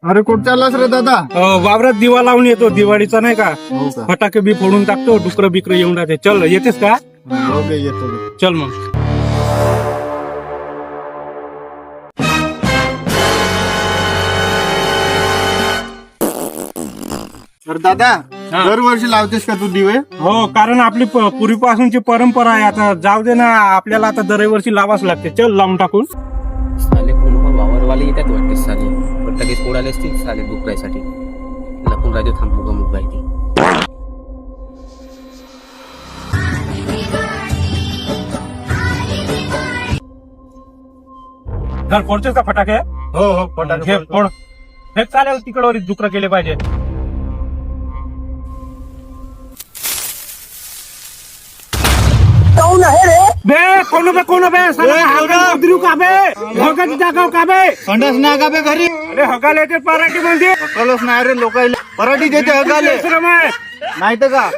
अरे कुठं चाललास रे दादा? वावरात दिवा लावून येतो दिवाळीचा नाही का. हो का? फटाके बी फोडून टाकतो, डुकर बिकर येऊन राहते. चल येतेस का? हो गे, येतो गे. चल मग. अरे दादा, हा. दरवर्षी लावतेस का तू दिवे? हो, कारण आपली पूर्वीपासूनची परंपरा आहे. आता जाऊ दे ना, आपल्याला आता दरवर्षी लावाच लागते. चल लावून टाकून. साले कोण वावरवाले येतात वाटते साले. फटाके फोडाले असतील साले डुकरायसाठी. लपून राहते थांबू ग मुग ती. घर फोडतेस का फटाके? हो हो, फटाके हे फोडतो. फोड. हे चालेल, तिकडवर डुकर केले पाहिजे. बे कोण बे उतरू का बे? हगाची जागा का बे? संडास नाही का बे घरी? अरे हगाला येते पराठी मध्ये. कलच नाही रे, लोकायला पराठी देते हगाले, श्रम आहे. नाही तर का?